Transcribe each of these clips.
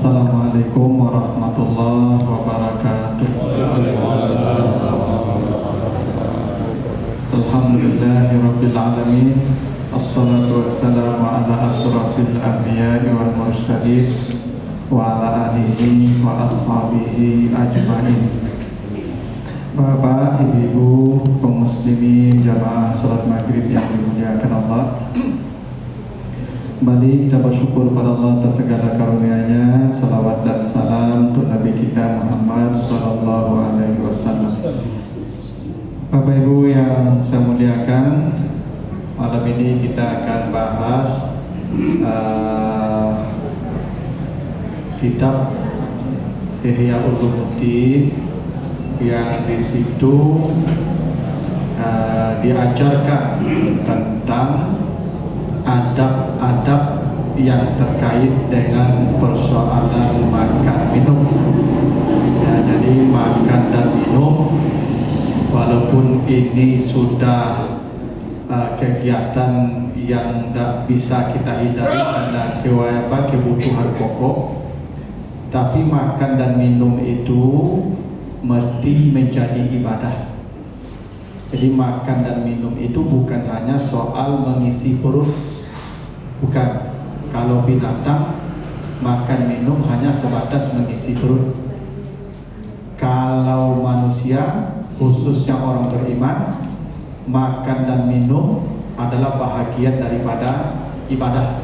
Assalamualaikum warahmatullahi wabarakatuh. Alhamdulillahirabbil alamin. Assalatu wassalamu ala asrafil anbiya'i wal mursalin wa ala alihi wa ashabihi ajmain. Bapak, ibu-ibu, kaum muslimin jamaah salat maghrib yang dimuliakan Allah, kembali kita bersyukur pada Allah atas segala karunia-Nya. Salawat dan salam untuk Nabi kita Muhammad sallallahu alaihi wasallam. Bapak Ibu yang saya muliakan, malam ini kita akan bahas kitab Ihya Ulumuddin yang di situ diajarkan tentang adab-adab yang terkait dengan persoalan makan minum. Ya, jadi makan dan minum, walaupun ini sudah kegiatan yang tidak bisa kita hindari karena kebutuhan pokok, tapi makan dan minum itu mesti menjadi ibadah. Jadi makan dan minum itu bukan hanya soal mengisi perut, bukan. Kalau binatang makan minum hanya sebatas mengisi perut. Kalau manusia, khususnya orang beriman, makan dan minum adalah bahagian daripada ibadah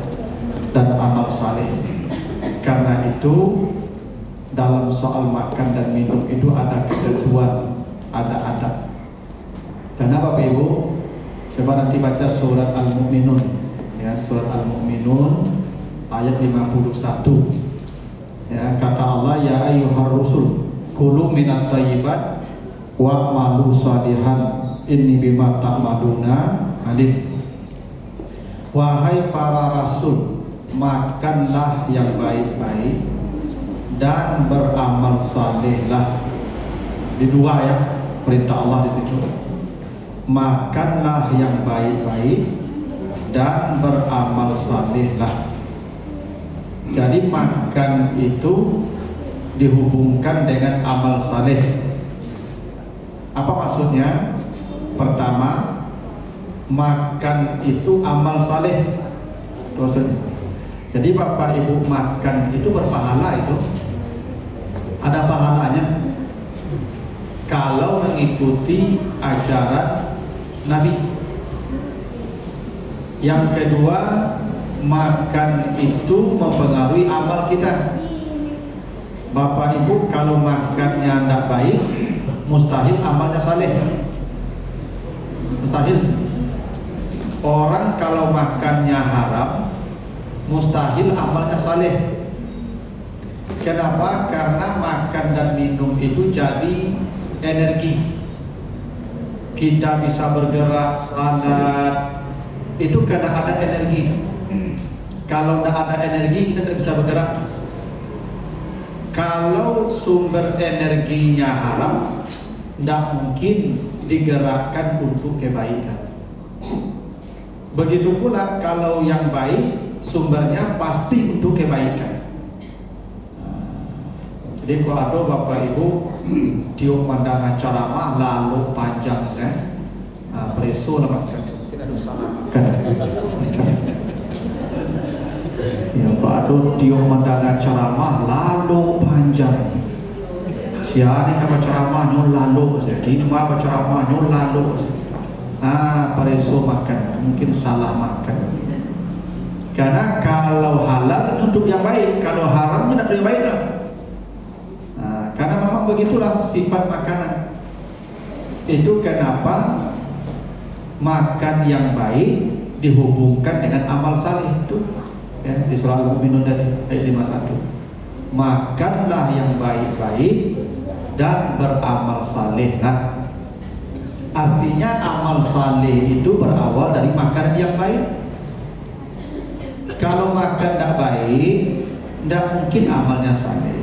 dan amal saleh. Karena itu dalam soal makan dan minum itu ada ketentuan, ada adab. Karena Bapak Ibu, coba nanti baca surat Al-Mu'minun, ya, surat Al-Mu'minun ayat 51. Ya, kata Allah, ya ayyuhar rusul kulu minat thayyibat wa'malu shalihan inni bima ta'maluna alim. Wahai para rasul, makanlah yang baik-baik dan beramal salehlah. Di dua ya, perintah Allah di situ. Makanlah yang baik-baik dan beramal salehlah. Jadi makan itu dihubungkan dengan amal saleh. Apa maksudnya? Pertama, makan itu amal saleh. Maksudnya, jadi Bapak Ibu makan itu berpahala, itu ada pahalanya kalau mengikuti ajaran Nabi. Yang kedua, makan itu mempengaruhi amal kita. Bapak Ibu kalau makannya tidak baik, mustahil amalnya saleh. Mustahil. Orang kalau makannya haram, mustahil amalnya saleh. Kenapa? Karena makan dan minum itu jadi energi. Kita bisa bergerak, salat, itu karena ada energi. Kalau tidak ada energi, kita tidak bisa bergerak. Kalau sumber energinya haram, tidak mungkin digerakkan untuk kebaikan. Begitu pula kalau yang baik, sumbernya pasti untuk kebaikan. Jadi kalau ada Bapak Ibu tiup pandangan ceramah lalu panjang, preso lah kan, tidak ada salah kan. Ya Pak Ado tiup pandangan ceramah lalu panjang. Siapa yang ceramahnya lalu, jadi apa ceramahnya lalu. Preso makan, mungkin salah makan. Karena kalau halal untuk yang baik, kalau haram tidak yang baik lah. Karena memang begitulah sifat makanan. Itu kenapa makan yang baik dihubungkan dengan amal saleh itu. Ya, di surah Al-Mu'minun tadi ayat 51. Makanlah yang baik-baik dan beramal salehlah. Artinya amal saleh itu berawal dari makanan yang baik. Kalau makan tidak baik, tidak mungkin amalnya saleh.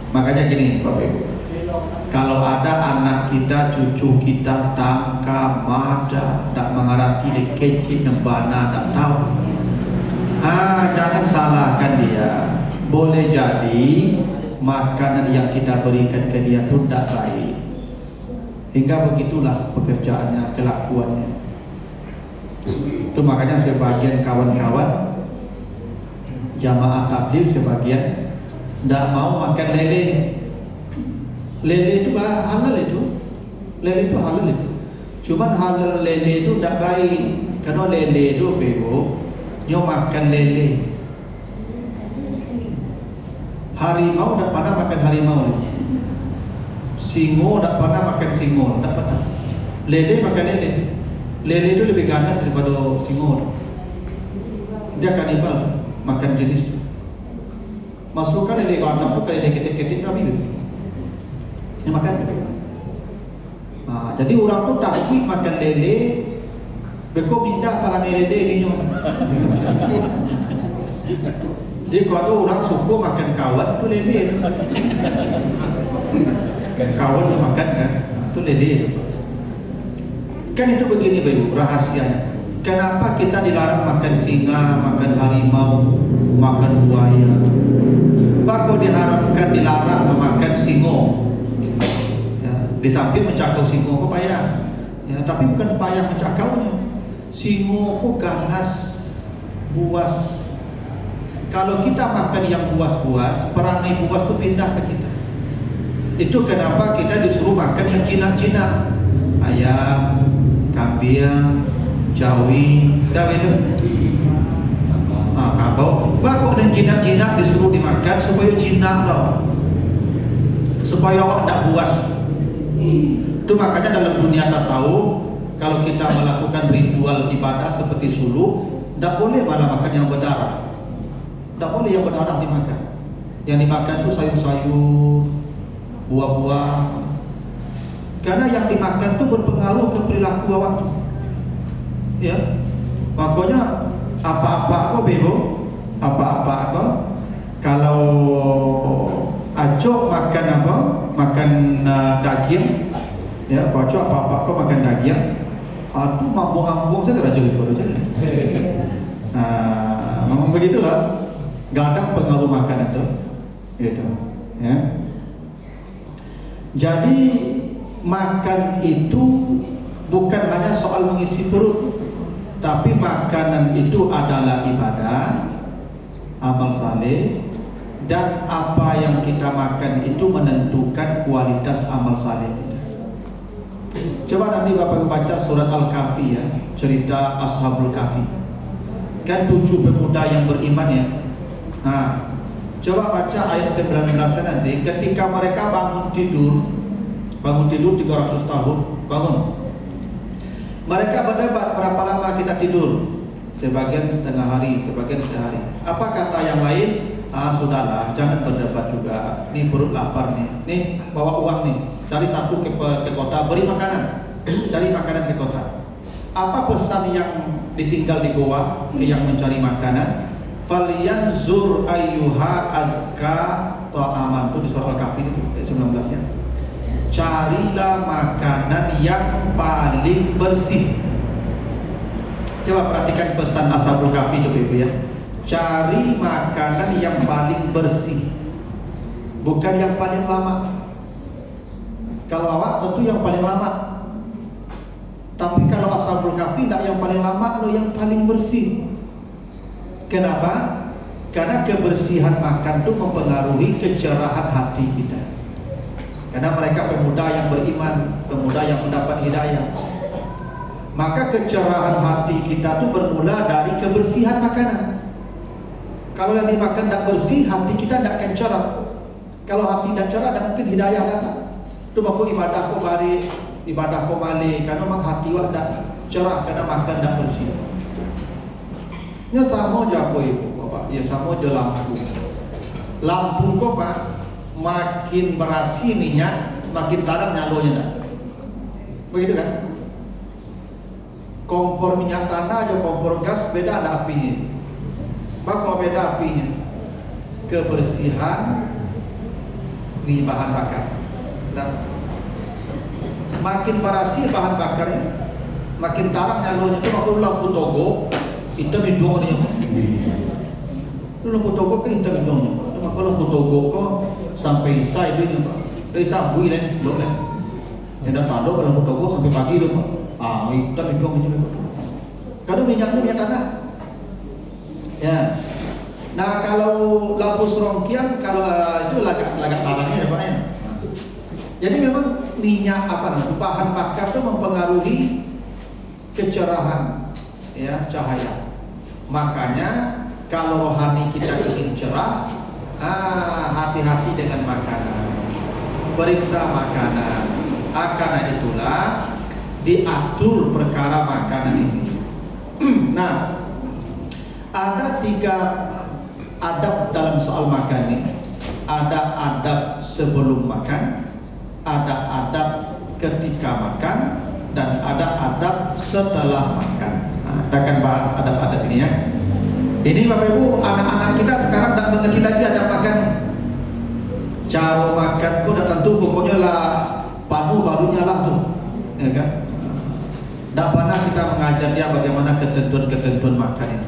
Makanya gini Bapak Ibu, kalau ada anak kita, cucu kita tangka, mada, tak mengerti dikecil, nembana, tak tahu, jangan salahkan dia. boleh jadi makanan yang kita berikan ke dia itu tidak baik, hingga begitulah pekerjaannya, kelakuannya. Itu makanya sebagian kawan-kawan jamaah tabligh sebagian tidak mau makan lele. Lele itu halal itu, lele itu halal itu. Cuman halal lele itu tidak baik, karena lele itu bebo, nyo makan lele. Harimau tidak pernah makan harimau, singo tidak pernah makan singo, tidak pernah. Lele makan lele. Lele itu lebih ganas daripada singo. Dia kanibal, makan jenis itu. Masukkan lele ganas itu ke lele ketik-ketik Nabi itu. Dia makan. Nah, jadi orang tu takut makan lele, beko minta parang lele gini. Jadi kalau orang suku makan kawan tu lele. Kawan yang makan kan, tu lele. Kan itu begini bayu, rahasianya. Kenapa kita dilarang makan singa, makan harimau, makan buaya? Bako diharapkan dilarang memakan singo. Ya, di samping mencakau singo kok payah. Ya, tapi bukan payah mencakaunya. Singo kok ganas, buas. Kalau kita makan yang buas-buas, perangai buas itu pindah ke kita. Itu kenapa kita disuruh makan yang jinak-jinak. Ayam, kambing, jawi, dah itu. Kabau, bakok dan jinak-jinak disuruh dimakan supaya jinak loh, supaya awak tidak buas. Itu makanya dalam dunia tasawuf, kalau kita melakukan ritual ibadah seperti suluk, tidak boleh malah makan yang berdarah. Tidak boleh yang berdarah dimakan. Yang dimakan itu sayur-sayur, buah-buah. Karena yang dimakan itu berpengaruh ke perilaku awak tu. Ya, makanya apa-apa kok bebo, apa-apa kok. Kalau acok makan apa? Makan daging. Ya, acok apa-apa kok makan daging. Itu mabung-mabung saja raja itu aja. Memang begitulah. Gadang pengaruh makan itu, gitu. Ya. Jadi makan itu bukan hanya soal mengisi perut, tapi makanan itu adalah ibadah, amal saleh, dan apa yang kita makan itu menentukan kualitas amal saleh kita. Coba nanti Bapak baca surat Al-Kahfi ya, cerita Ashabul Kahfi. Kan 7 pemuda yang beriman ya. Nah, coba baca ayat 19 nanti, ketika mereka bangun tidur 300 tahun, bangun. Mereka berdebat berapa lama kita tidur. Sebagian setengah hari, sebagian sehari. Apa kata yang lain? Sudahlah, jangan berdebat juga. Nih perut lapar nih bawa uang nih, cari satu ke kota, beri makanan. Cari makanan ke kota. Apa pesan yang ditinggal di goa ke yang mencari makanan? Falyanzur ayyuha azka ta'aman, itu di surah Al-Kahfi itu 19 ya. Carilah makanan yang paling bersih. Coba perhatikan pesan Ashabul Kahfi itu Ibu ya. Cari makanan yang paling bersih, bukan yang paling lama. Kalau awak tentu yang paling lama. Tapi kalau Ashabul Kahfi tidak yang paling lama, lo yang paling bersih. Kenapa? Karena kebersihan makan itu mempengaruhi kecerahan hati kita. Karena mereka pemuda yang beriman, pemuda yang mendapat hidayah. Maka kecerahan hati kita itu bermula dari kebersihan makanan. Kalau yang dimakan tidak bersih, hati kita tidak akan cerah. Kalau hati tidak cerah, tidak mungkin hidayah datang. Itu baku ibadah kau balik, ibadah kau balik, karena memang hati wak tidak cerah karena makan tidak bersih. Ya sama aja apa ibu bapak, ya sama aja lampu. Lampu kok pak, makin berasi minyak, makin tarang nyalonya dah. Begitu kan? Kompor minyak tanah aja kompor gas beda ada apinya. Bakal beda apinya. Kebersihan nih bahan bakar. Dan makin berasi bahan bakarnya, makin tarang nyalonya. Itu makanya lampu togo hitam hidung ni. Lu lampu togo kan hitam hidung. Itu kalau kutogok kok sampai isai itu Pak. Dari sabui len, lo len. Yang dah tado kalau kutogok sampai pagi itu Pak. Itu hidung itu Pak. Kalau minyaknya minyak tanah. Ya. Nah kalau lampu serongkian kalau itu lagak tanahnya ya Pak ya. Jadi memang minyak bahan bakar itu mempengaruhi kecerahan ya cahaya. Makanya kalau rohani kita ingin cerah, hati-hati dengan makanan. Periksa makanan. Karena itulah diatur perkara makanan ini. Nah, ada 3 adab dalam soal makan ini. Ada adab sebelum makan, ada adab ketika makan, dan ada adab setelah makan. Kita akan bahas adab-adab ini ya. Ini Bapak Ibu, anak-anak kita sekarang tak mengerti lagi adab makan. Cara makan pun dah tentu pokoknya lah panu barunya lah tuh, ya kan? Tak pernah kita mengajar dia bagaimana ketentuan-ketentuan makan ini.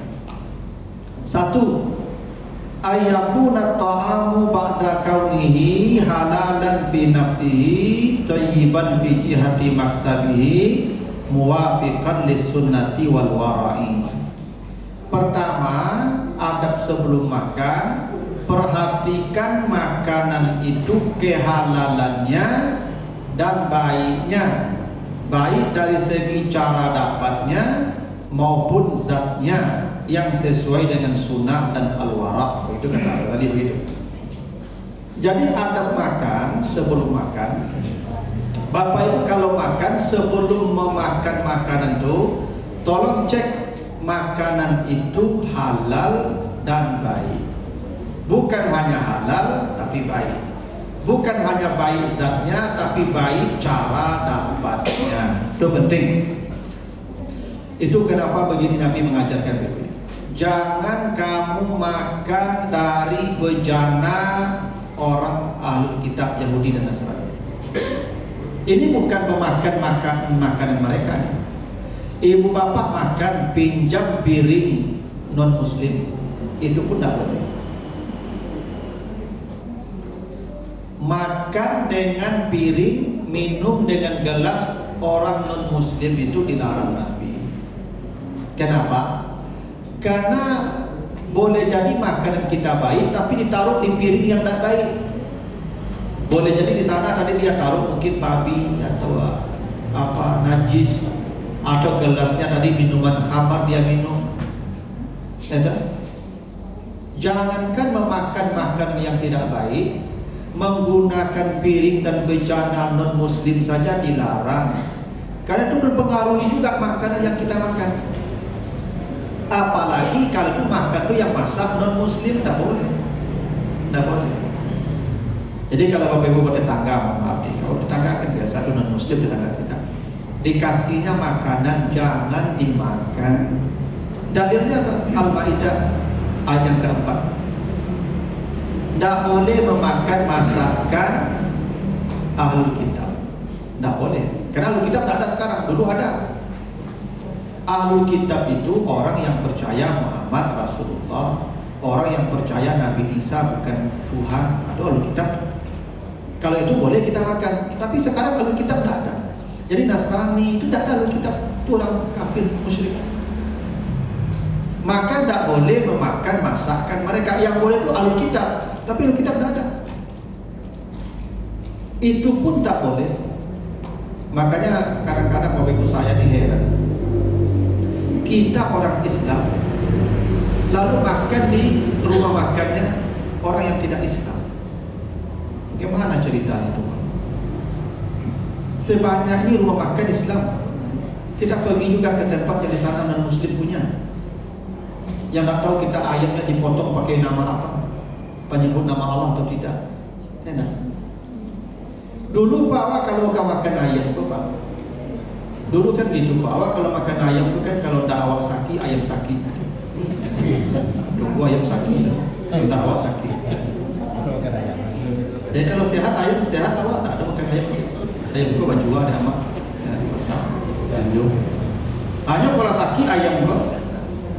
1. Ayakuna ta'amu ba'da kaunihi halalan fi nafsihi thayyiban fi jihati maksadihi muwafiqan lis-sunnati wal wara'i. Pertama, adab sebelum makan, perhatikan makanan itu kehalalannya dan baiknya, baik dari segi cara dapatnya maupun zatnya yang sesuai dengan sunnah dan al-wara'. Itu kata tadi begitu. Jadi adab makan sebelum makan. Bapak Ibu kalau makan sebelum memakan makanan itu tolong cek makanan itu halal dan baik. Bukan hanya halal tapi baik. Bukan hanya baik zatnya tapi baik cara dapatnya. Itu penting. Itu kenapa begini Nabi mengajarkan begitu. Jangan kamu makan dari bejana orang ahlul kitab Yahudi dan Nasrani. Ini bukan memakan makanan mereka. Ibu bapak makan pinjam piring non muslim, itu pun tidak boleh. Makan dengan piring, minum dengan gelas orang non muslim itu dilarang Nabi. Kenapa? Karena boleh jadi makanan kita baik tapi ditaruh di piring yang tidak baik. Boleh jadi di sana tadi dia taruh mungkin babi atau najis, atau gelasnya tadi minuman khamar dia minum. Jangankan memakan makanan yang tidak baik, menggunakan piring dan bejana non muslim saja dilarang. Karena itu berpengaruh juga makanan yang kita makan. Apalagi kalau itu makan itu yang masak non muslim, tidak boleh. Tidak boleh. Jadi kalau Bapak Ibu bertetangga, maaf nih, kalau tetangga kan biasa itu non muslim tetangga kita, dikasihnya makanan jangan dimakan. Dalilnya apa? Al-Maidah ayat yang keempat. Tidak boleh memakan masakan ahlul kitab. Tidak boleh. Karena ahlul kitab tidak ada sekarang, dulu ada. Ahlul kitab itu orang yang percaya Muhammad Rasulullah, orang yang percaya Nabi Isa bukan Tuhan. Itu ahlul kitab. Kalau itu boleh kita makan. Tapi sekarang ahlul kitab tidak ada. Jadi Nasrani itu tidak ada ahlul kitab, itu orang kafir musyrik. Maka tidak boleh memakan masakan mereka. Yang boleh itu ahlul kitab, tapi ahlul kitab tidak ada. Itu pun tak boleh. Makanya kadang-kadang Bapak Ibu saya ini heran. Kita orang Islam lalu makan di rumah makannya orang yang tidak Islam. Bagaimana ceritanya itu? Sebanyak ini rumah makan Islam, kita pergi juga ke tempat yang di sana non muslim punya. Yang tak tahu kita ayamnya dipotong pakai nama apa, penyebut nama Allah atau tidak. Enak. Dulu Pak Awak kalau kau makan ayam tu Pak, dulu kan gitu Pak Awak kalau makan ayam tu kan kalau tak awak sakit ayam sakit. Tunggu ayam sakit, tak awak sakit. Jadi kalau sehat ayam sehat awak tak ada makan ayam. Ayam tu baju ada amak, besar, lanjut. Hanya kalau sakit ayam tu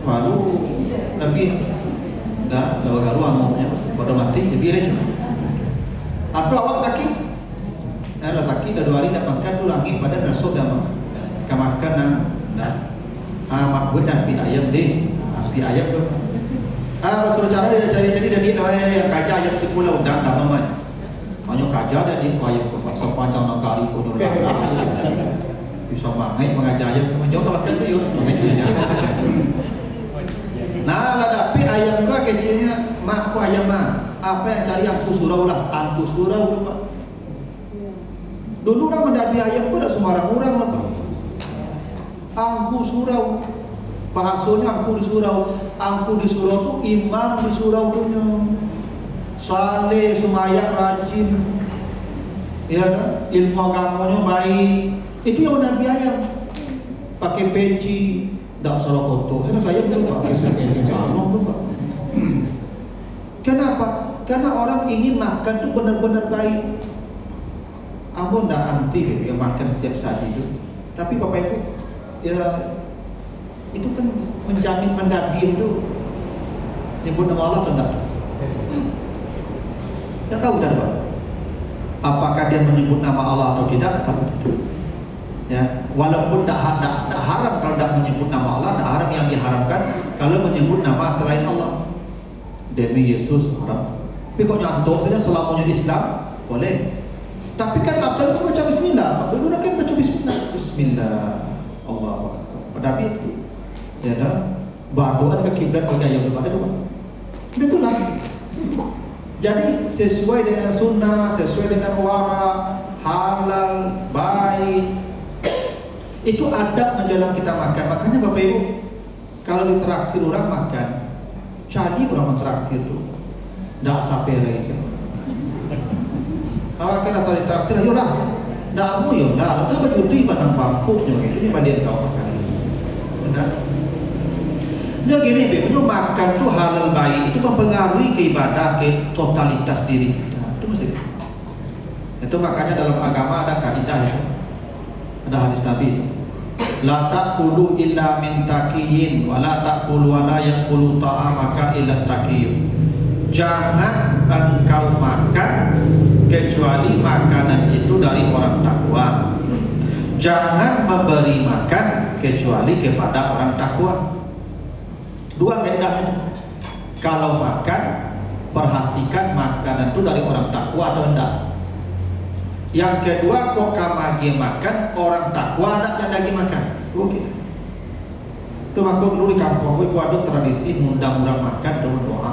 baru lebih dah garu angomnya pada mati jadi receh. Atau awak sakit, lah sakit dah 2 hari tak makan tu lagi pada rasuk dah makan nah mak gue dah pi ayam deh, pi ayam tu. Suruh cara dia cari-cari dan dia yang kaja ayam sekolah undang dah mamai. Hanya kaja dah dia ayam ke pasal panjang negari pun orang bisa bangai mengajar ayam menjauh ke makan tu yuk nah lah tapi ayam gua kecilnya mak ku ayam mah apa yang cari angku surau lah angku surau lupa dulu orang mendapi ayam ku ada sembarang orang lupa angku surau bahasanya angku di surau tu imam di surau tu saleh sumayang rajin ya kan ilmu agamanya baik itu yang Nabi ayam pakai peci dak salah kotor saya ayam dulu pakai sarung tu Pak. Kenapa? Karena orang ingin makan tu benar-benar baik. Ampun dah anti dia makan siap saji itu. Tapi Bapak Ibu ya itu kan menjamin mendabi itu nyebut nama Allah atau enggak? Tak tahu dah Pak. Apakah dia menyebut nama Allah atau tidak? Tak tahu. Ya, walaupun tak haram kalau tak menyebut nama Allah, tak haram yang diharamkan kalau menyebut nama selain Allah. Demi Yesus haram. Tapi kok nyantuk saja selamanya di Islam boleh. Tapi kan Abdul itu baca Bismillah. Dulu kan baca Bismillah. Bismillah Allah. Tapi ya dah berdoa ke kiblat bagi yang belum ada tu. Betul lah. Jadi sesuai dengan sunnah, sesuai dengan wara, halal, baik. Itu adab menjelang kita makan. Makanya Bapak Ibu kalau ditraktir orang makan, jadi orang mentraktir tu ndak sapere sih. Kan asal ditraktir ayo lah. Ndak amu yo dah, tak berjudi padang bangkuk je begitu ni banding kau makan. Benar. Jadi gini Bapak, makan tu halal baik itu mempengaruhi ke ibadah, ke totalitas diri kita. Itu mesti. Itu makanya dalam agama ada kaidah itu. Ada hadis Nabi itu. La taqulu illa min taqiyin wa la taqulu wa la yaqulu ta'amaka illa taqiyun. Jangan engkau makan kecuali makanan itu dari orang takwa. Jangan memberi makan kecuali kepada orang takwa. Dua kaidah itu. Kalau makan perhatikan makanan itu dari orang takwa atau enggak. Yang kedua, kok kamagi makan orang takwa ada yang lagi makan. Oke. Itu aku dulu di kampung aku ada tradisi ngundang orang makan dengan doa.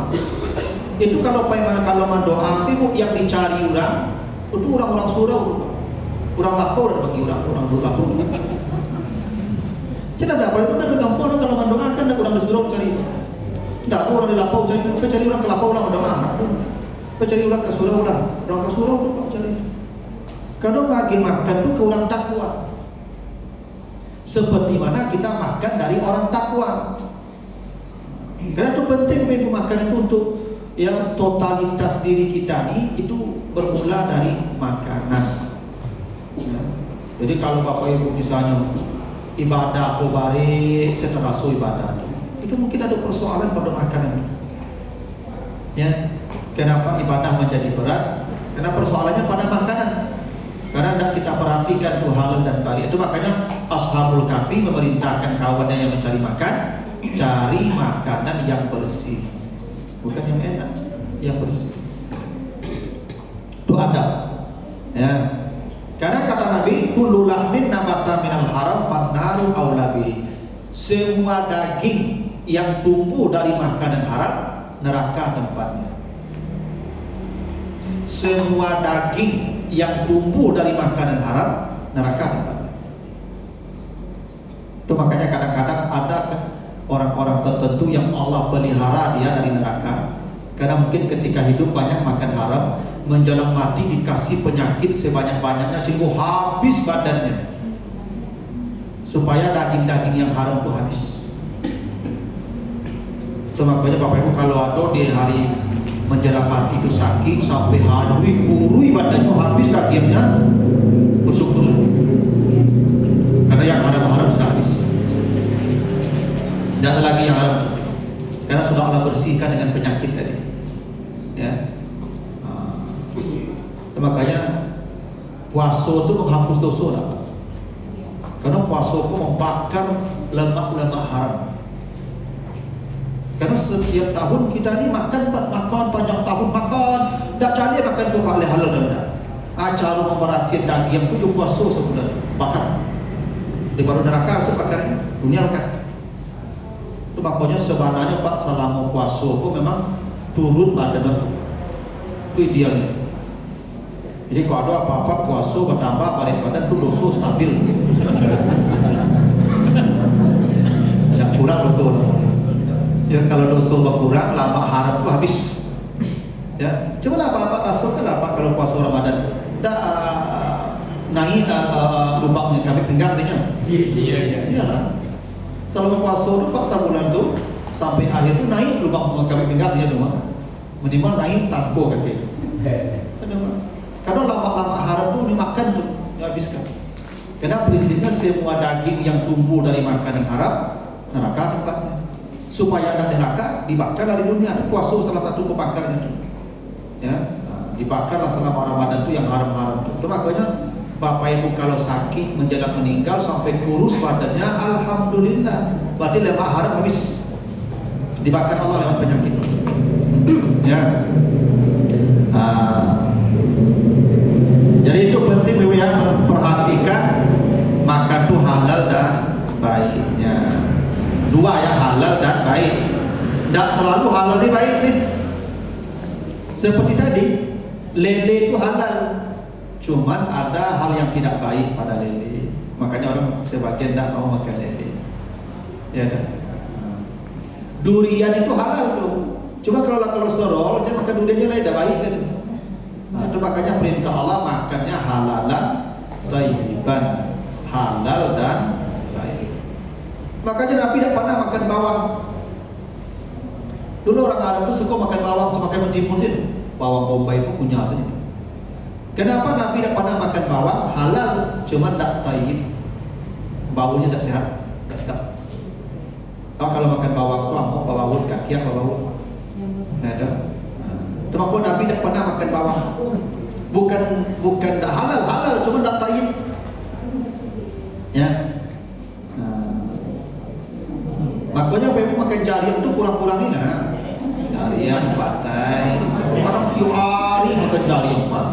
Itu kalau mendoa itu yang dicari orang itu orang-orang surau, orang lapor bagi orang lapor. Tidak ada apa itu kan di kampung orang kalau mendoakan ada orang di surau cari. Tidak ada orang di lapor cari orang ke lapor orang mendoa. Cari orang ke surau orang ke surau cari. Kalau bagi makan itu ke orang takwa. Seperti mana kita makan dari orang takwa. Karena itu penting untuk makan itu untuk yang totalitas diri kita ini itu bermula dari makanan. Ya. Jadi kalau Bapak Ibu misalnya ibadah atau bari setelah ibadah itu mungkin ada persoalan pada makanan. Ya. Kenapa ibadah menjadi berat? Karena persoalannya pada makanan. Karena tidak kita perhatikan tuh halal dan baik. Itu makanya Ashabul Kahfi memerintahkan kawannya yang mencari makan, cari makanan yang bersih, bukan yang enak, yang bersih. Itu adab. Ya. Karena kata Nabi, kullu lahmin nabata minal haram fannaru aula bihi. Semua daging yang tumbuh dari makanan haram, neraka tempatnya. Semua daging yang tumbuh dari makanan haram, neraka tempatnya. Itu makanya kadang-kadang ada orang-orang tertentu yang Allah pelihara dia dari neraka. Karena mungkin ketika hidup banyak makan haram, menjelang mati dikasih penyakit sebanyak-banyaknya sehingga habis badannya. Supaya daging-daging yang haram itu habis. Itu makanya Bapak Ibu kalau ada di hari menjelang mati itu sakit sampai hadui kurui badannya habis dagingnya, bersyukurlah. Karena yang haram-haram sudah habis. Dan lagi yang haram. karena sudah Allah bersihkan dengan penyakit tadi. Ya. Makanya puasa itu menghapus dosa, karena puasa itu membakar lemak-lemak haram. Karena setiap tahun kita ni makan panjang tahun makan, tak cari makan tu paling halal dah. Cara memerasi daging tu juga puasa sebulan bakar. Di baru neraka bisa bakar dunia bakar. Itu makanya sebenarnya Pak selama puasa itu memang turun badan itu idealnya. Jadi kalau ada apa-apa puasa bertambah balik badan itu dosa stabil. Jangan kurang dosa. Ya kalau dosa berkurang, lama haram itu habis. Ya, coba lah apa-apa rasulkan apa kalau puasa Ramadan. Dah naik lubangnya kami pinggatnya. Iya. Iyalah. Selama puasa itu paksa bulan tu sampai akhir tu naik lubang kami pinggatnya rumah. Minimal naik sampo kaki. Karena lama-lama haram tu dimakan tu dihabiskan. Karena prinsipnya semua daging yang tumbuh dari makanan haram neraka tempatnya. Supaya ada neraka dibakar dari dunia. Puasa salah satu pembakarnya tu. Ya, dibakarlah selama Ramadan tu yang haram-haram tu. Itu makanya Bapak Ibu kalau sakit menjelang meninggal sampai kurus badannya, alhamdulillah, berarti lemak haram habis. Dibakar Allah lewat penyakit. Ya. Jadi itu penting yang memperhatikan makan itu halal dan baiknya. Dua ya, halal dan baik. Tidak selalu halal ni baik nih. Seperti tadi, lele itu halal. Cuman ada hal yang tidak baik pada lele. Makanya orang sebagian tidak mau makan lele. Ya dah. Durian itu halal tuh. Cuma kalau kolesterol, dia makan duriannya lain tidak baik kan. Itu makanya perintah Allah makannya halalan thayyiban, halal dan baik. Makanya Nabi tidak pernah makan bawang. Dulu orang Arab itu suka makan bawang, cuma makan mentimun sih. Bawang bombay itu punya saja. Kenapa Nabi tidak pernah makan bawang? Halal, cuma tidak thayyib. Baunya tidak sehat, tidak sedap. Kalau makan bawang itu amuk, bawang kaki, bawang. Ada. Termasuk Nabi tidak pernah makan bawang. Bukan tak halal, cuma tak thayyib. Ya. Makanya kalau makan jarian itu kurang-kurangin ya. Jarian, patai. Orang tiap hari makan jarian, Pak.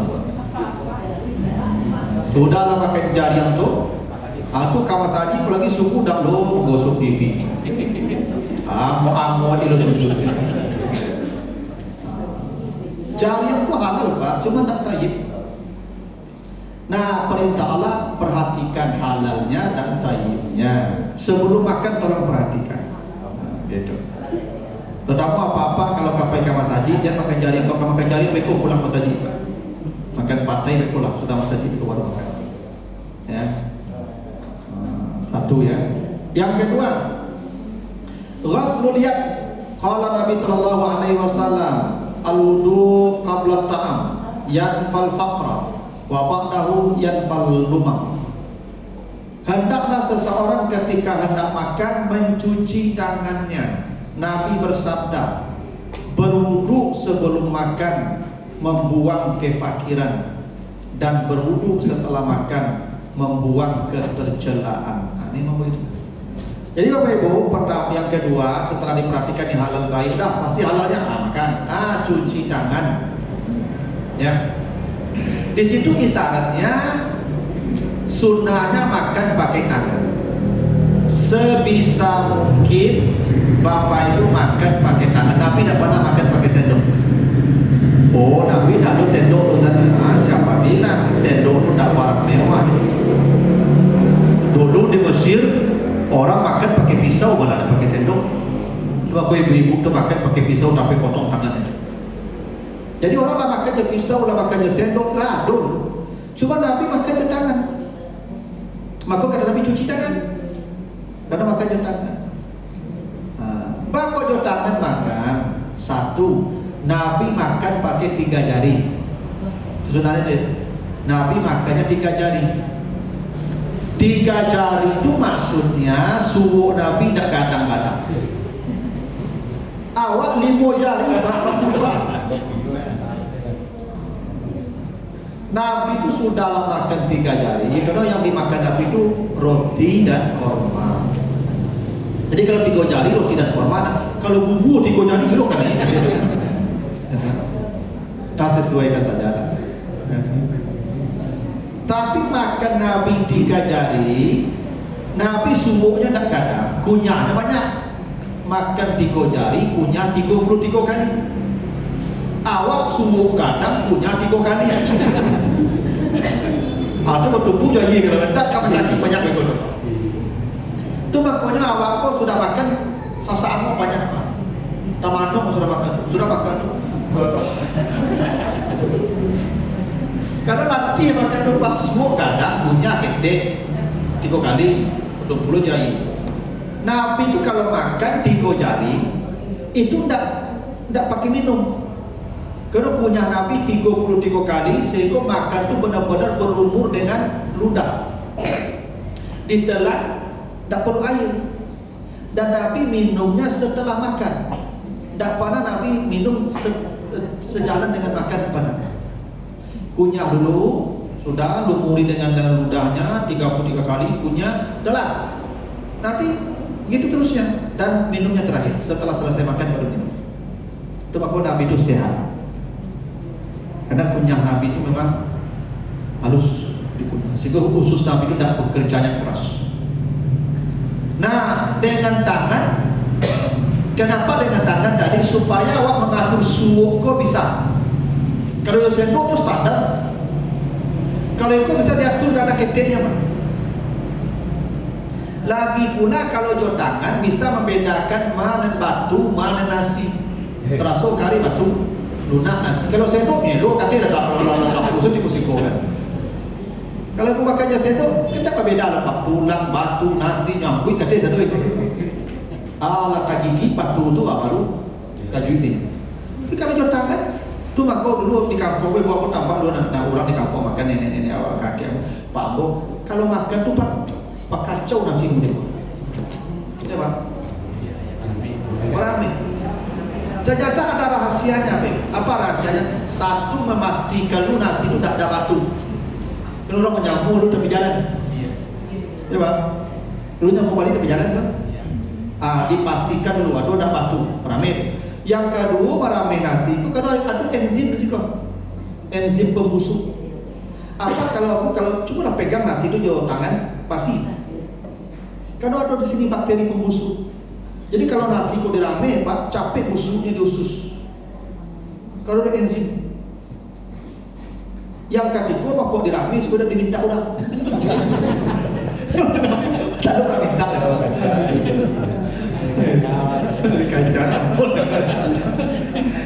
Sudahlah makan jarian tu. Aku kawas haji apalagi suku dak lo gosok pipi. Amo ilo sujud. Jarian itu halal Pak, cuma tak thayyib. Nah, perintah Allah perhatikan halalnya dan thayyibnya. Sebelum makan tolong perhatikan. Gitu. Tetapi apa-apa kalau kapai ke mas haji, jangan makan jarian. Kalau makan jarian, beko pulang mas haji. Makan patai, beko pulang. Sudah mas haji, beko baru makan. Ya. Satu ya. Yang kedua, ghaslul yad. Qala Nabi sallallahu alaihi wasallam, al-wudu qabla ta'am yanfal faqra wa ba'dahu yanfal lumam. Hendaklah seseorang ketika hendak makan mencuci tangannya. Nabi bersabda, berwudu sebelum makan membuang kefakiran, dan berwudu setelah makan membuang ketercelaan. Ini mau itu. Jadi Bapak Ibu, pertama yang kedua setelah diperhatikan yang halal baik, dah pasti halalnya makan. Cuci tangan. Ya. Di situ isyaratnya sunnahnya makan pakai tangan. Sebisa mungkin Bapak Ibu makan pakai tangan. Nabi tidak pernah makan pakai sendok. Oh, Nabi tidak ada sendok tu sana. Siapa bilang sendok itu tidak barang mewah? Dulu di Mesir orang makan pakai pisau, malah ada pakai sendok. Cuma ibu-ibu tu makan pakai pisau tapi potong tangannya. Jadi orang lah makan je pisau, lah makan je sendok lah dulu. Cuma Nabi makan je tangan. Maka kata Nabi cuci tangan. Karena makan je tangan. Bako je tangan makan. Satu, Nabi makan pakai 3 jari. Sebenarnya je, Nabi makannya 3 jari. 3 jari itu maksudnya subuh Nabi tidak gadang-gadang. Awak 5 jari Pak. Nabi itu sudahlah makan 3 jari. Karena yang dimakan Nabi itu roti dan korma. Jadi kalau 3 jari roti dan korma, kalau bumbu 3 jari dulu kan ya. Tak sesuaikan saja. Tapi makan Nabi 3 jari, Nabi sumuknya tak kadang, kunyahnya banyak. Makan 3 jari, kunyah 33 kali. Awak sumuk kadang, kunyah 3 kali. Itu betul-betul jadi kalau tak kapan cakap banyak begitu. Itu makanya awak kok sudah makan sasamo banyak Pak. Tamanung sudah makan tuh. Karena nanti makan tuh semua kadang punya gede 3 kali 20 jari. Nabi itu kalau makan 3 jari itu ndak pakai minum. Karena punya Nabi 33 kali sehingga makan tuh benar-benar berumur dengan ludah. Ditelan ndak perlu air. Dan Nabi minumnya setelah makan. Ndak pernah Nabi minum sejalan dengan makan pernah. Kunyah dulu, sudah lumuri dengan ludahnya 33 kali, kunyah, telan. Nanti gitu terusnya dan minumnya terakhir setelah selesai makan baru minum. Itu makanya Nabi itu sehat. Karena kunyah Nabi itu memang halus dikunyah. Sehingga usus Nabi itu tidak bekerjanya keras. Nah, dengan tangan, kenapa dengan tangan tadi? Supaya awak mengatur suhu kok bisa. Kalau sendok itu standar. Kalau itu bisa diatur karena keteknya Pak. Lagi pula kalau jauh tangan bisa membedakan mana batu, mana nasi. Terasa kali batu, lunak nasi. Kalau sendoknya lo katanya ada khusus di pusiko kan. Kalau aku makannya sendok, kita beda lepak tulang, batu, nasi, nyambui katanya sendok itu. Ala kagigi batu itu baru kaju ini. Tapi kalau jauh tangan tu maka dulu di kampung gua aku tambah dulu nah orang di kampung makan nenek-nenek awal kakek Pak Ambo kalau makan tuh Pak kacau nasi itu ya Pak rame. Ternyata ada rahasianya Pak. Apa rahasianya? Satu, memastikan lu nasi itu tak ada batu. Kalau orang menyambung lu tepi jalan ya Pak, lu nyambung balik tepi jalan kan dipastikan dulu ada tak batu rame. Yang kedua merame nasi itu karena ada enzim di situ, enzim pembusuk. Apa kalau cuma lah pegang nasi itu jauh tangan pasti. Karena ada di sini bakteri pembusuk. Jadi kalau nasi kok dirame Pak, capek busuknya di usus. Kalau ada enzim. Yang ketiga kok dirame sudah diminta orang. Lalu orang minta dari kajian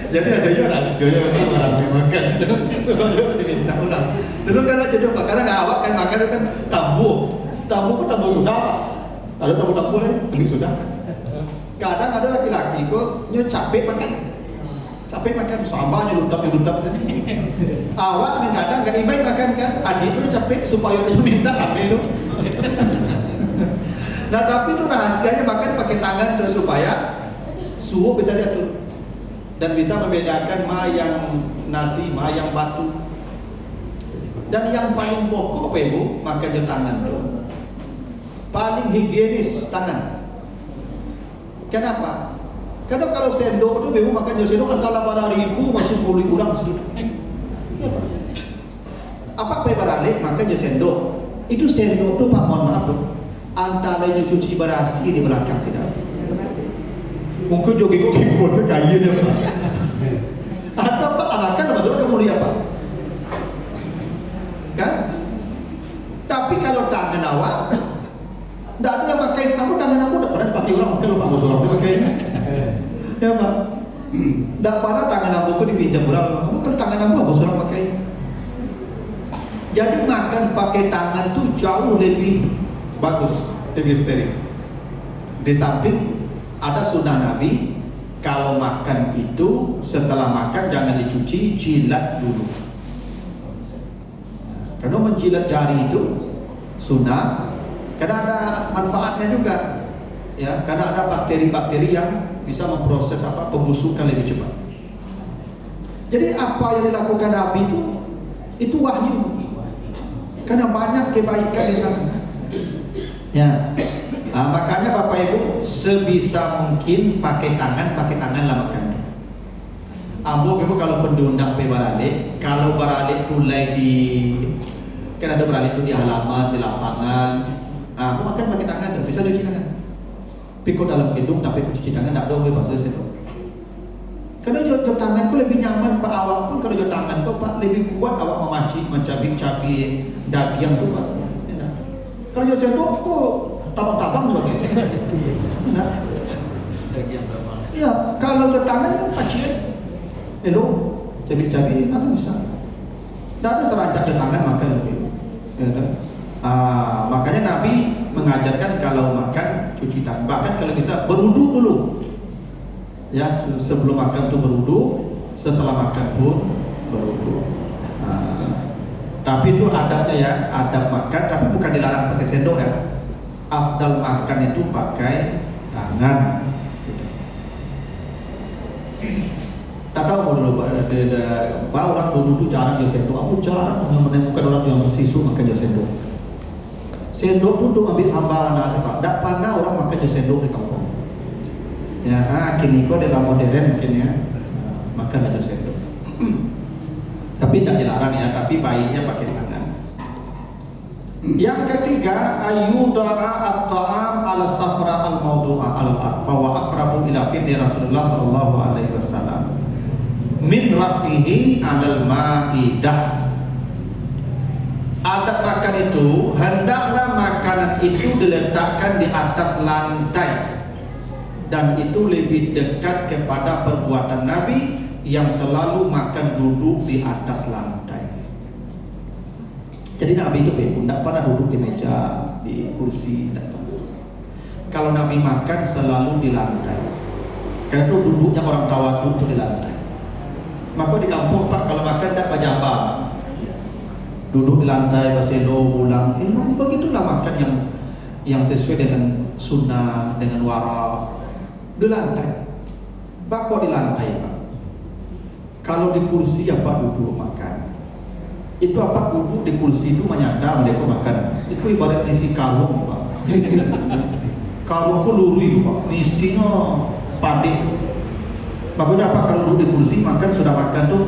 jadi ada ya rasionya orang makan sebenarnya diminta ulang dulu kalau jadi Pak karena nggak awak kan makan itu kan tabu kok tabu sudah Pak ada tabu lagi sudah kadang ada laki-laki kok capek makan sama nyelutap awak kadang nggak imai makan kan adik itu capek supaya dia minta ambil itu. Nah tapi itu rahasianya makan pakai tangan tuh supaya suhu bisa diatur dan bisa membedakan ma yang nasi, ma yang batu. Dan yang paling pokok apa Ibu? Makan di tangan tuh paling higienis tangan. Kenapa? Karena kalau sendok tuh Ibu makan di sendok antara 8.000 masuk 10.000 orang sedikit. Ya, Pak. Apa balik makan di sendok? Itu sendok tuh Pak mohon maaf tuh antara cuci berasi di belakang tidak. Mungkin jogi kok keyboard sekali dia Pak. Atau apa alakan maksudnya kamu lihat Pak? Kan? Tapi kalau tangan awak, tidak ada yang pakai. Aku tangan aku tidak pernah dipakai orang. Pakai lupa aku orang pakai. Ya Pak. Tidak pernah tangan aku dipinjam orang. Kamu kan tangan aku orang pakai. Jadi makan pakai tangan tuh jauh lebih bagus, lebih steril. Di samping ada sunnah Nabi, kalau makan itu setelah makan jangan dicuci, jilat dulu. Karena menjilat jari itu sunnah, karena ada manfaatnya juga, ya. Karena ada bakteri-bakteri yang bisa memproses pembusukan lebih cepat. Jadi apa yang dilakukan Nabi itu wahyu, karena banyak kebaikan di sana. Ya, makanya Bapak Ibu sebisa mungkin pakai tangan lah makan. Ambo Ibu kalau pendundang pe baralik, kalau baralik mulai di kan ada baralik itu di halaman, di lapangan. Aku makan pakai tangan, bisa cuci tangan. Pikul dalam gedung tapi cuci tangan tak ada pas selesai tu. Kalau jauh tangan kau lebih nyaman Pak awak pun kalau jauh tangan kau Pak lebih kuat awak memacik mencabik-cabik daging tu Pak. Ya. Kalau jauh sendok kau tabang-tabang sebagainya. Nah. Daging tabang. Ya, kalau jauh tangan macik elok cabik-cabik apa bisa. Tak ada serancak jauh tangan makan lebih. Ya, kan? Makanya Nabi mengajarkan kalau makan cuci tangan, bahkan kalau bisa berwudu dulu. Ya, sebelum makan tuh berwudu, setelah makan pun berwudu. Tapi itu adabnya ya, adab makan, tapi bukan dilarang pakai sendok ya. Afdal makan itu pakai tangan. Tak tahu dulu Pak, orang dulu tuh jarang jual sendok. Aku jarang menemukan orang yang bersisu makan jual sendok. Sendok tuh untuk ambil sambal nasi Pak. Tak pernah orang makan jual sendok di kampung. Ya, kini kok dalam modern mungkin ya makan jual sendok. Tapi tidak dilarang ya, tapi baiknya pakai tangan. Yang ketiga, ayudara at-ta'am ala safra al-mawdu'a al-arfa wa aqrabu ila fi'li Rasulullah sallallahu alaihi wasallam min raf'ihi 'alal ma'idah. Adab makan itu hendaklah makanan itu diletakkan di atas lantai, dan itu lebih dekat kepada perbuatan Nabi yang selalu makan duduk di atas lantai. Jadi Nabi itu tidak pernah duduk di meja, di kursi, kalau Nabi makan selalu di lantai. Karena itu duduknya orang tawaduk di lantai. Maka di kampung Pak kalau makan tidak berjambak, duduk di lantai, baselo, ulang. Memang begitulah makan yang sesuai dengan sunnah, dengan wara, di lantai. Bako di lantai Pak. Kalau di kursi apa duduk makan. Itu apa duduk di kursi itu menyandang mereka makan. Itu ibarat isi karung Pak. Karungku lurui Pak. Isinya padik. Makanya apa kalau duduk di kursi makan sudah makan tuh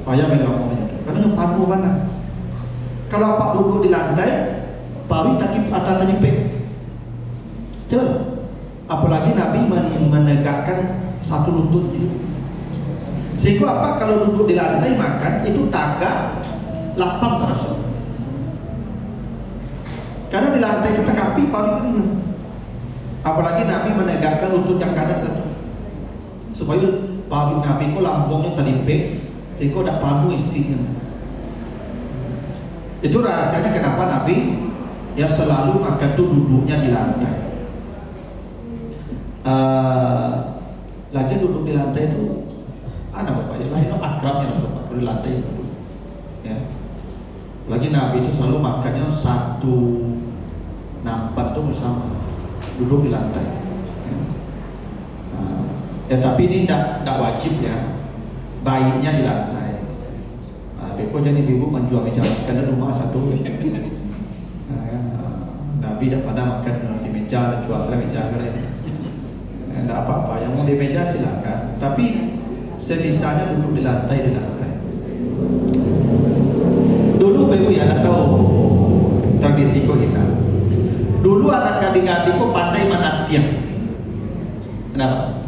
payah bilang karena yang padu mana. Kalau Pak duduk di lantai, pari takip atas nyepek. Coba. Apalagi Nabi menegakkan satu lututnya. Sehingga apa kalau duduk di lantai makan itu tagak lapang terasa. Karena di lantai itu tekapi paling ini. Apalagi Nabi menegakkan lutut yang kanan satu, supaya paru Nabi itu lambungnya terlimpik sehingga tidak panu isinya. Itu rahasianya kenapa Nabi ya selalu makan itu duduknya di lantai. Lagi duduk di lantai itu ada Bapak ya, lain akrabnya Rasulullah di lantai itu. Ya. Lagi Nabi itu selalu makannya satu nampak itu bersama, duduk di lantai. Ya tapi ini tidak wajib ya, baiknya di lantai. Beko jadi ibu menjual meja karena rumah satu. Nabi tidak pernah makan di meja dan jual meja karena tidak apa-apa, yang mau di meja silakan, tapi sebisanya duduk di lantai. Dulu Ibu ya, tak tahu tradisi kok kita. Dulu anak gading-gading kok pandai manatiang. Kenapa?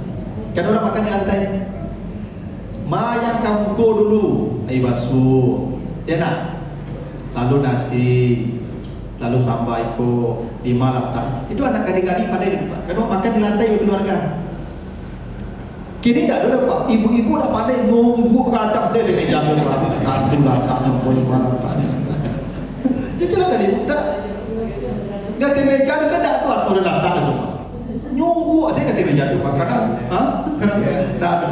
Kan orang makan di lantai. Mayak kamuko dulu, air basuh, ya nak. Lalu nasi, lalu sambal iko di malam tak. Itu anak gading-gading pandai dulu. Kan makan di lantai keluarga. Kini tidak ada Pak, ibu-ibu dah pandai nunggu kadang saya di meja tu Pak. Tak boleh malam tak. Itulah dari budak. Dan di meja tu kan tak tuan tu dah tak ada Pak. Nunggu saya kat meja tu Pak. Kadang, tak ada.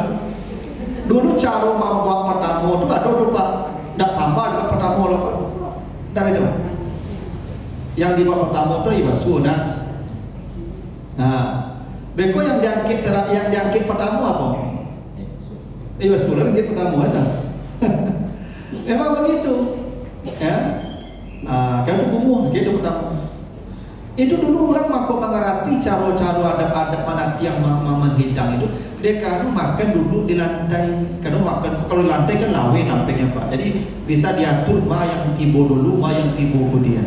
Dulu cara membuat pertama tu ada tu Pak. Tak sampai juga pertama lah Pak. Tak ada. Yang dibuat pertama tu ibu sunnah. Beko yang diangkit pertama apa? Iya, sudah dia pertama ada. Memang begitu, ya. Kalau kumuh, gitu pertama. Itu dulu orang mampu mengerti cara-cara adat-adat manat yang menghidang itu. Dia kadang makan duduk di lantai, kadang makan kalau di lantai kan lawe nampaknya Pak. Jadi bisa diatur ma yang tibo dulu, ma yang tibo kemudian,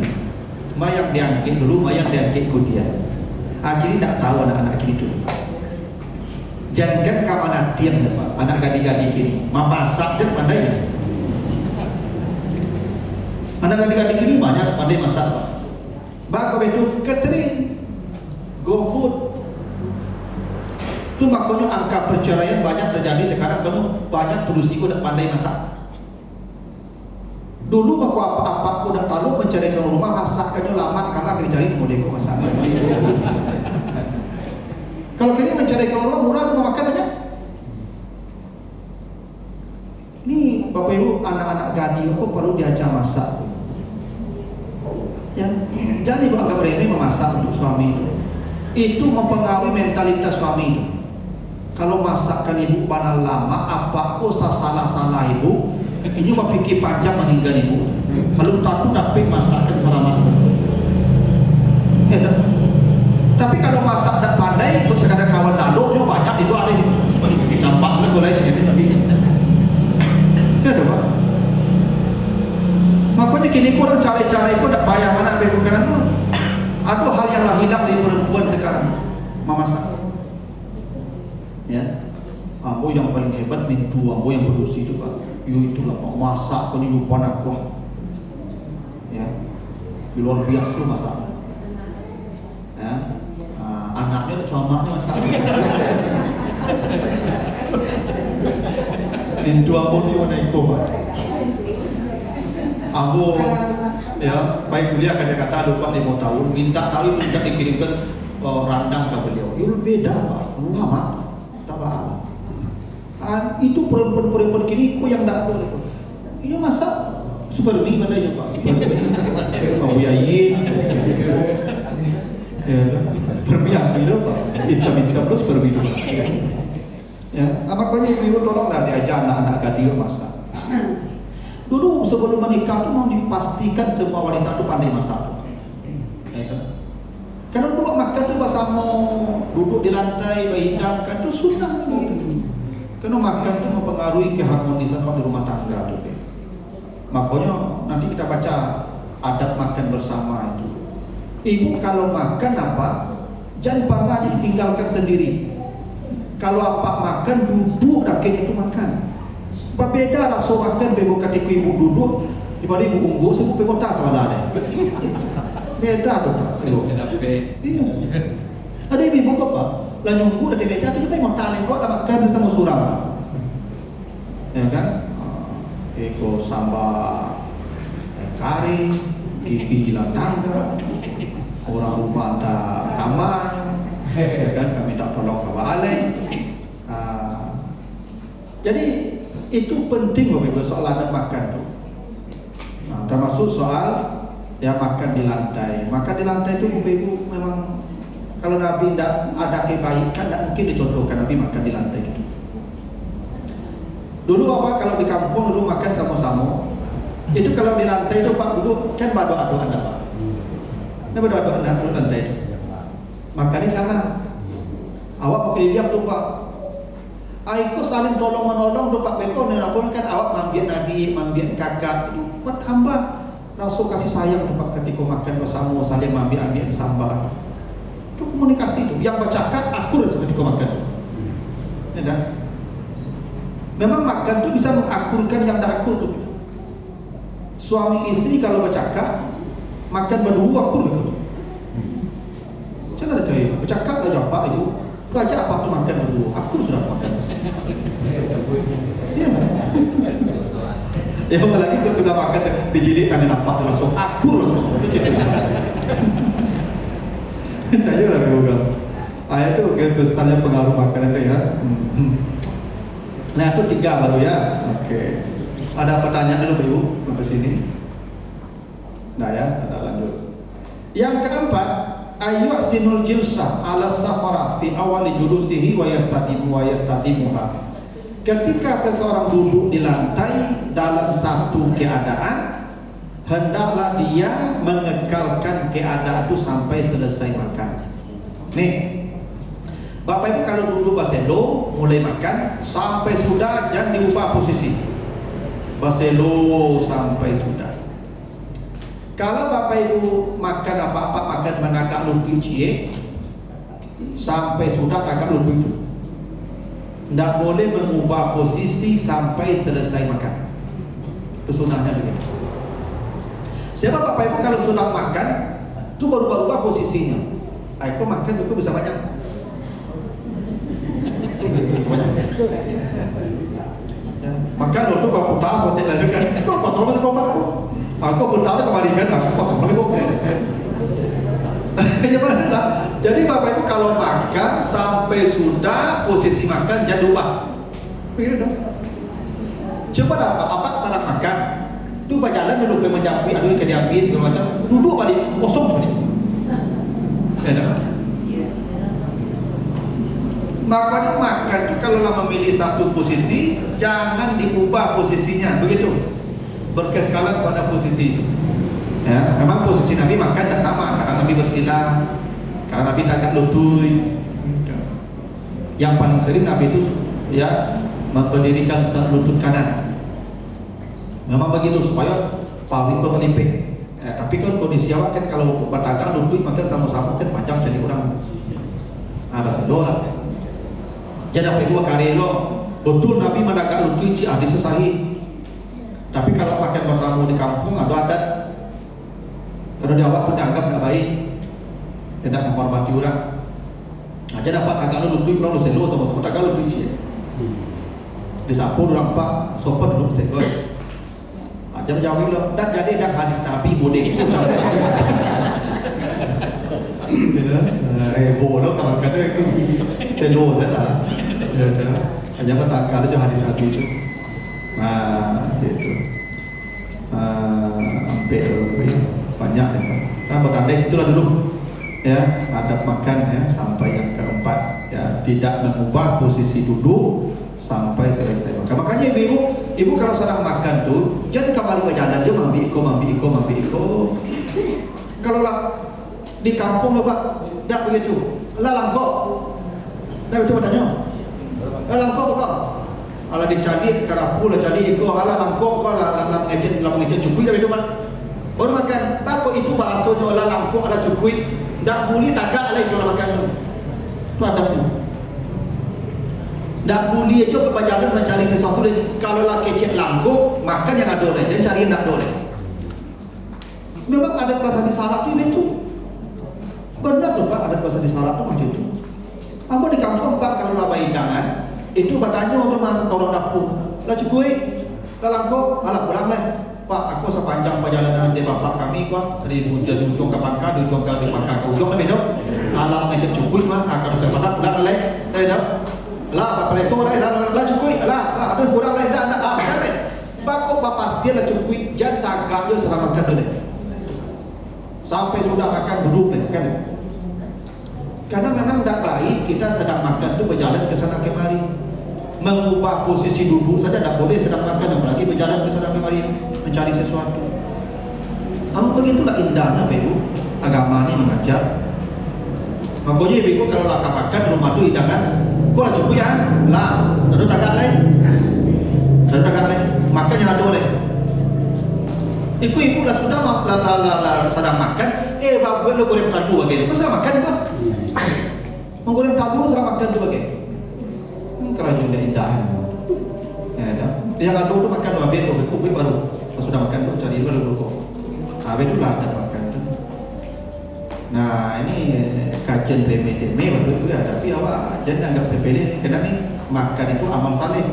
ma yang diangkit dulu, ma yang diangkit kemudian. Akhirnya tak tahu anak-anak gitu. Jangan kamana diam ya Pak, anak gadis-gadis kini, ma masak saya pandai ya. Anak gadis-gadis kini banyak pandai masak Pak. Bako itu catering, go food. Itu makanya angka perceraian banyak terjadi sekarang karena banyak produksi udah pandai masak. Dulu bako apa-apa udah tahu menceraikan rumah masaknya lama karena akan dicari modeko masak. Kalau kini menceraikan rumah murah rumah makan aja. Nih Bapak Ibu anak-anak gadis kok perlu diajar masak. Ya, jangan dianggap remeh memasak untuk suami itu mempengaruhi mentalitas suami itu. Kalau masakkan ibu panah lama, apa kok salah ibu, ini mau pikir panjang meninggal ibu. Belum tentu dapat masakkan selama. Ya, tapi kalau masak tak pandai, untuk sekadar kawan lalu, banyak itu ada dampak sudah mulai sakit tapi. Ya, ada Pak. Makanya kini kurang cara-cara itu tak payah mana bukan ada hal yang hilang dari perempuan sekarang memasak. Ya, ambo yang paling hebat mintu ambo yang produksi itu Pak. Yo itulah Pak masak kau ni lupa aku. Ya, luar biasa masak. Ya, anaknya comaknya masak. Mintu ambo ni mana itu Pak. Aku ya baik kuliah kata-kata lupa 5 tahun minta tahu itu tidak dikirimkan randang ke beliau. Itu beda Pak, lama tak apa. Itu perempuan kini kok yang tak boleh. Ini masa super mie mana ya Pak? Super mie. Kau yayin. Ya, bermiak itu Pak. Hitam terus bermiak. Ya, makanya ibu tolonglah diajar anak-anak gadis masak. Dulu sebelum menikah tuh mau dipastikan semua wanita tuh pandai masak. Karena dulu makan tuh bersama, duduk di lantai, berhidangkan tuh sunnah gitu. Karena makan tuh mempengaruhi keharmonisan di rumah tangga tuh. Makanya nanti kita baca adab makan bersama itu. Ibu kalau makan apa, jangan pernah ditinggalkan sendiri. Kalau apa makan duduk rakyat itu makan. Berbeda rasa makan bebo ketika ibu duduk daripada ibu unggu sebab bebo tak salah beda tu Pak. Iya. Ada ibu kok Pak, lah nyunggu dari meja tu kita mau tanya kok tak makan sama surau. Ya kan? Eko sambal kari, gigi jilat tangga, orang rumah ada kamar, ya kan kami tak tolong kawale. Jadi itu penting Bapak Ibu soal adab makan tuh. Nah, termasuk soal ya makan di lantai. Makan di lantai itu Bapak Ibu memang kalau Nabi tidak ada kebaikan tidak mungkin dicontohkan Nabi makan di lantai itu. Dulu apa kalau di kampung dulu makan sama-sama. Itu kalau di lantai itu Pak dulu kan bado-ado Anda Pak. Ini bado-ado Anda di lantai itu. Makannya jangan. Awak pakai diam tuh Pak. Aku saling tolong menolong tu Pak Beko dan apa kan awak mambian adik, mambian kakak itu bertambah rasa kasih sayang tu Pak ketika makan bersama saling mambian sambal. Itu komunikasi itu. Yang bercakap akur ketika makan. Ya, memang makan tu bisa mengakurkan yang tak akur tu. Suami istri kalau bercakap makan berdua akur betul. Jangan ada cahaya. Bercakap dah jawab itu. Raja apa tu makan berdua? Akur sudah makan. Ya. Ya apalagi kalau sudah makan dijilid tangan apa langsung akur langsung. Saya lagi bukan. Ayat itu besarnya pengaruh makanan itu ya. Nah itu 3 baru ya. Oke. Ada pertanyaan dulu Ibu sampai sini? Nah ya, kita lanjut. Yang keempat, ayyuhsinul jilsah ala safara fi awali julusihi wa yastadimuha. Ketika seseorang duduk di lantai dalam satu keadaan, hendaklah dia mengekalkan keadaan itu sampai selesai makan. Nih, Bapak Ibu kalau duduk baselo mulai makan sampai sudah, jangan diubah posisi. Baselo sampai sudah. Kalau Bapak Ibu makan apa-apa, makan menagak lutut cie sampai sudah tagak lutut itu, tidak boleh mengubah posisi sampai selesai makan. Itu sunahnya begitu. Siapa Bapak Ibu kalau sudah makan itu berubah-ubah posisinya. Aku makan itu bisa banyak. Makan lo tuh kalau putar sotet lagi kan. Kau kosong masih kau pakai. Aku putar kemarin kan, aku kosong lagi kau. Jadi Bapak Ibu kalau makan sampai sudah posisi makan jangan ubah. Begitu dong. Coba apa salah makan. Itu berjalan dulu ke menjampi, aduh ke diambil segala macam. Duduk balik kosong balik. Ya, makanya makan itu kalau memilih satu posisi jangan diubah posisinya, begitu. Berkekalan pada posisi itu. Ya, memang posisi Nabi makan tidak sama karena Nabi bersila, karena Nabi tagak lutut. Yang paling sering Nabi itu ya berdirikan lutut kanan. Memang begitu supaya paling kau melipik. Tapi kan kondisi awak kan kalau berdagang lutut makan sama-sama kan panjang jadi orang. Bahasa dolar. Jadi apa dua kali lo betul Nabi mendagang lutut ci hadis sahih. Tapi kalau makan bersama di kampung ada adat. Kalau di awak pun dianggap tidak baik, tidak menghormati orang. Aja dapat agak lu lutut, kalau lu selo sama-sama agak lu cuci. Disapu orang pak, sopan duduk selo. Aja menjauhi lo, dan jadi dan hadis Nabi boleh itu cara. Boleh kalau kata itu selo saja. Aja bertangkal itu hadis Nabi itu. Nah itu, hampir banyak ya. Nah, bertanda situlah dulu ya, adab makan ya, sampai yang keempat ya, tidak mengubah posisi duduk sampai selesai makan. Makanya ibu kalau sedang makan tuh jangan kembali ke jalan dia mambi iko. Kalau lah di kampung Pak tidak begitu. Lalang kok. Nah itu bertanya. Lalang kok Pak. Kalau dicari karapu lah cari iko, lalang kok lah ngecek cukup dari itu Pak. Baru makan, takut itu bahasanya olah langkuk ada cukui. Tak boleh tagak lagi kalau makan tu. Itu adabnya. Tak boleh aja berjalan mencari sesuatu lagi. Kalau lah kecek langkuk, makan yang ada oleh, jangan cari yang tak ada oleh. Memang adat bahasa di Sarawak tu itu. Benar tu Pak, adat bahasa di Sarawak tu macam itu. Apa di kampung Pak kalau lah hidangan, itu bertanya memang kalau dapur. Lah cukui, lah langkuk, alah pulang lah. Pak, aku sepanjang perjalanan di bapak kami kok dari ujung ke Pangkal, dari ujung ke Pangkal ke ujung lebih dok. Alam ngajak cukup mah, kalau saya pada pulang leh, dok. Lah, bapak leso lah cukup, lah, aduh kurang leh, dah, kan leh. Bakok bapak setia lah cukup, jangan tagak dia serang makan dulu. Sampai sudah makan duduk leh, kan? Karena memang tidak baik kita sedang makan itu berjalan ke sana kemari. Mengubah posisi duduk saja tidak boleh sedang makan, apalagi berjalan ke sana kemari mencari sesuatu. Namun begitulah indahnya Ibu, agama ini mengajar. Makanya Ibu kalau laka makan rumah itu hidangan, kok lah cukup ya? Lah, lalu tagak leh, makan yang ada oleh. Ibu lah sudah sedang makan, bagus lo goreng tadu bagai, kau sedang makan kok? Menggoreng tadu sedang makan tu bagai. Kerajaan yang indah. Ya, dah. Yang ada tu makan dua bed, baru. Pas sudah makan tu cari baru kok. Habis tu lah ada makan tu. Nah ini kajian remeh-remeh betul juga. Tapi awak jangan anggap sepele. Kerana ni makan itu amal saleh,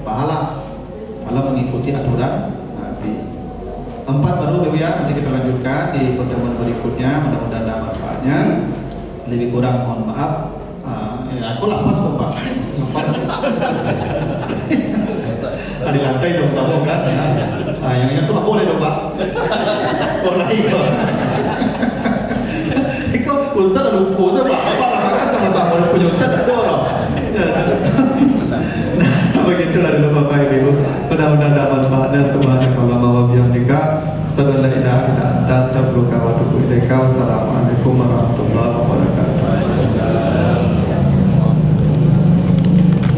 pahala. Kalau mengikuti aturan Nabi. 4 baru ya. Nanti kita lanjutkan di pertemuan berikutnya. Mudah-mudahan ada manfaatnya. Lebih kurang mohon maaf. Aku lapas kok Pak. Ada lantai dong sama kan ya. Yang itu boleh dong Pak. Boleh kok. Subhanakallahumma wa bihamdika, asyhadu an la ilaha illa anta, astaghfiruka wa atubu ilaika. Wassalamu